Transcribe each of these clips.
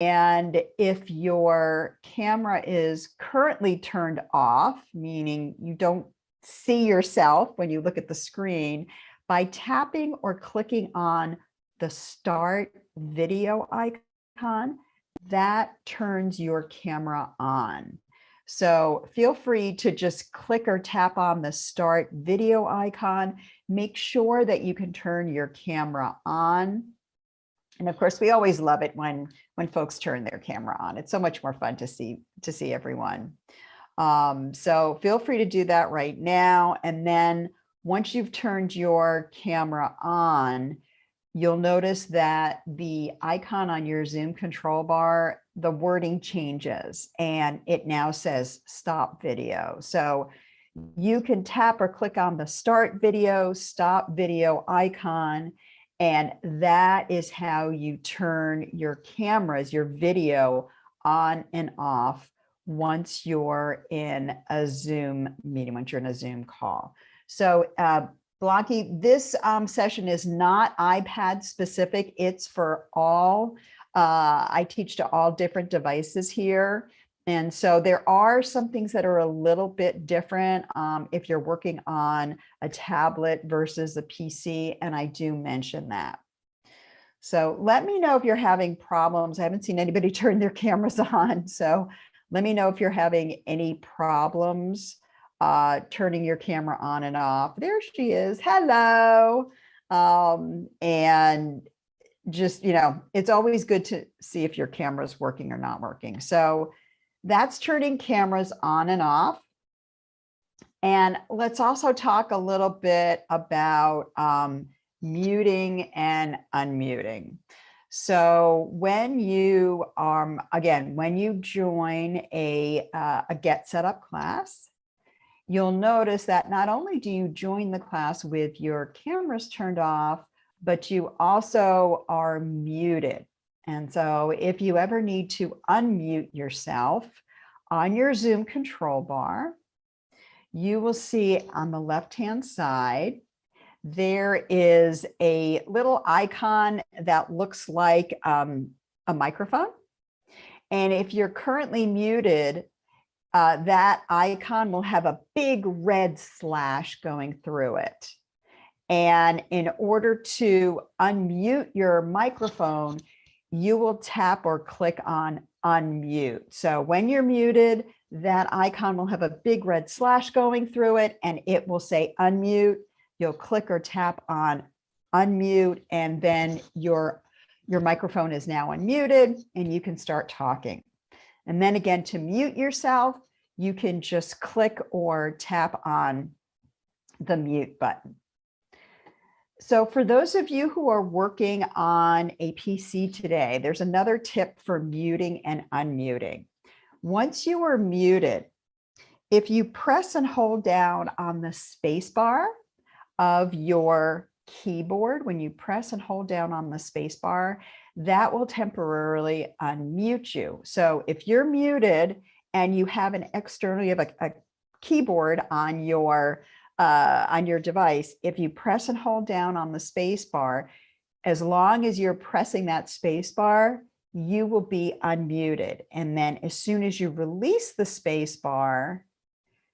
And if your camera is currently turned off, meaning you don't see yourself when you look at the screen, by tapping or clicking on the start video icon, that turns your camera on. So feel free to just click or tap on the start video icon. Make sure that you can turn your camera on. And of course, we always love it when folks turn their camera on. It's so much more fun to see everyone. So feel free to do that right now. And then once you've turned your camera on, you'll notice that the icon on your Zoom control bar, the wording changes and it now says stop video. So you can tap or click on the start video, stop video icon, and that is how you turn your cameras, your video on and off once you're in a Zoom meeting, once you're in a Zoom call. So Blanky, this session is not iPad specific. It's for all. I teach to all different devices here. And so there are some things that are a little bit different if you're working on a tablet versus a PC, and I do mention that. So let me know if you're having problems. I haven't seen anybody turn their cameras on, so let me know if you're having any problems turning your camera on and off. There she is. Hello. And just, it's always good to see if your camera is working or not working. So that's turning cameras on and off. And let's also talk a little bit about muting and unmuting. So when you again, when you join a Get Set Up class, you'll notice that not only do you join the class with your cameras turned off, but you also are muted. And so if you ever need to unmute yourself on your Zoom control bar, you will see on the left-hand side, there is a little icon that looks like a microphone. And if you're currently muted, that icon will have a big red slash going through it. And in order to unmute your microphone, you will tap or click on unmute. So when you're muted, that icon will have a big red slash going through it and it will say unmute. You'll click or tap on unmute, and then your microphone is now unmuted and you can start talking. And then again, to mute yourself, you can just click or tap on the mute button. So for those of you who are working on a PC today, there's another tip for muting and unmuting. Once you are muted, if you press and hold down on the space bar of your keyboard, when you press and hold down on the space bar, that will temporarily unmute you. So if you're muted and you have an external, you have a keyboard on your device, if you press and hold down on the space bar, as long as you're pressing that space bar, you will be unmuted. And then as soon as you release the space bar,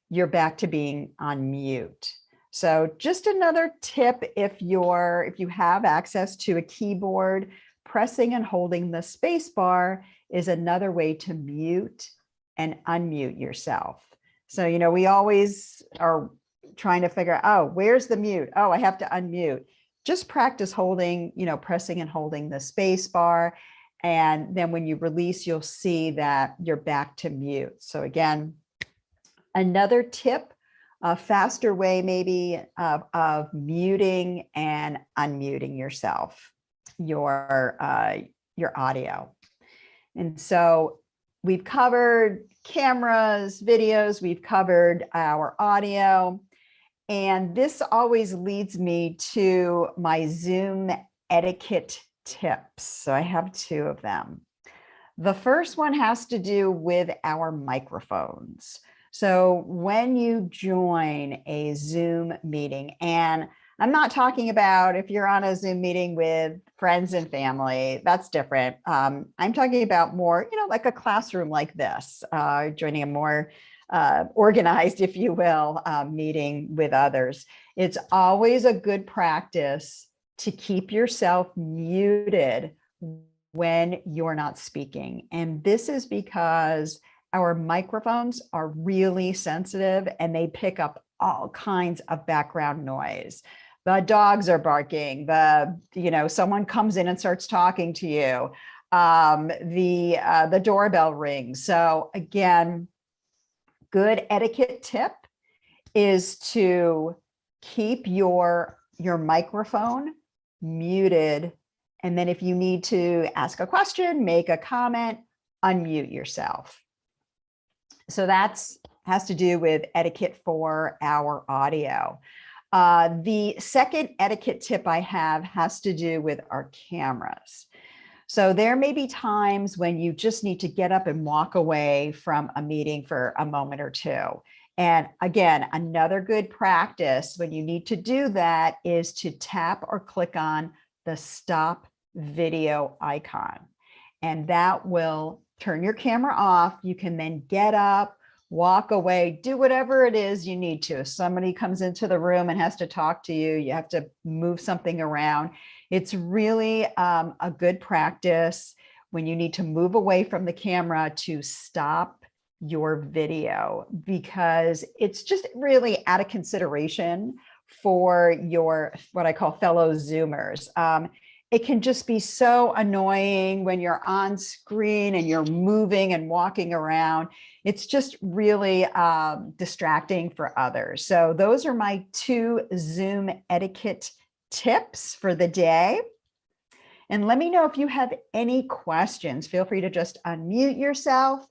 you're back to being on mute. So just another tip, if you have access to a keyboard, pressing and holding the space bar is another way to mute and unmute yourself. So, we always are trying to figure out, oh, where's the mute? Oh, I have to unmute. Just practice holding, pressing and holding the space bar. And then when you release, you'll see that you're back to mute. So again, another tip, a faster way maybe of muting and unmuting yourself, your audio. And so we've covered cameras, videos, we've covered our audio. And this always leads me to my Zoom etiquette tips. So I have two of them. The first one has to do with our microphones. So when you join a Zoom meeting, and I'm not talking about if you're on a Zoom meeting with friends and family, that's different. I'm talking about more, like a classroom like this, joining a more organized, if you will, meeting with others. It's always a good practice to keep yourself muted when you're not speaking. And this is because our microphones are really sensitive and they pick up all kinds of background noise. The dogs are barking, someone comes in and starts talking to you. The doorbell rings. So again, good etiquette tip is to keep your microphone muted. And then if you need to ask a question, make a comment, unmute yourself. So that's has to do with etiquette for our audio. The second etiquette tip I have has to do with our cameras. So there may be times when you just need to get up and walk away from a meeting for a moment or two. And again, another good practice when you need to do that is to tap or click on the stop video icon. And that will turn your camera off. You can then get up, walk away, do whatever it is you need to. If somebody comes into the room and has to talk to you, you have to move something around. It's really a good practice when you need to move away from the camera to stop your video, because it's just really out of consideration for your, what I call fellow Zoomers. It can just be so annoying when you're on screen and you're moving and walking around. It's just really distracting for others. So those are my 2 Zoom etiquette tips for the day. And let me know if you have any questions. Feel free to just unmute yourself,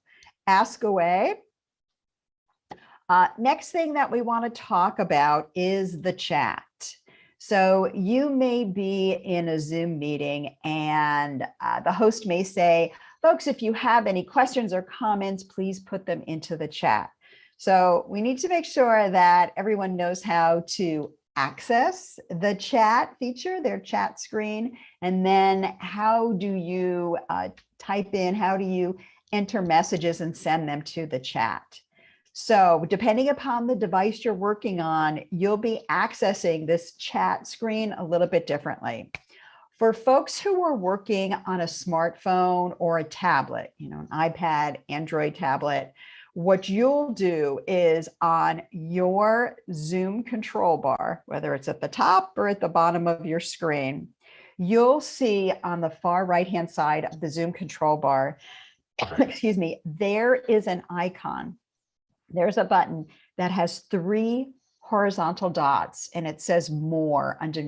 ask away. Next thing that we want to talk about is the chat. So you may be in a Zoom meeting and the host may say, folks, if you have any questions or comments, please put them into the chat. So we need to make sure that everyone knows how to access the chat feature, their chat screen, and then how do you type in, how do you enter messages and send them to the chat. So depending upon the device you're working on, you'll be accessing this chat screen a little bit differently. For folks who are working on a smartphone or a tablet, an iPad, Android tablet, what you'll do is on your Zoom control bar, whether it's at the top or at the bottom of your screen, you'll see on the far right-hand side of the Zoom control bar, excuse me, there is an icon. There's a button that has 3 horizontal dots and it says more underneath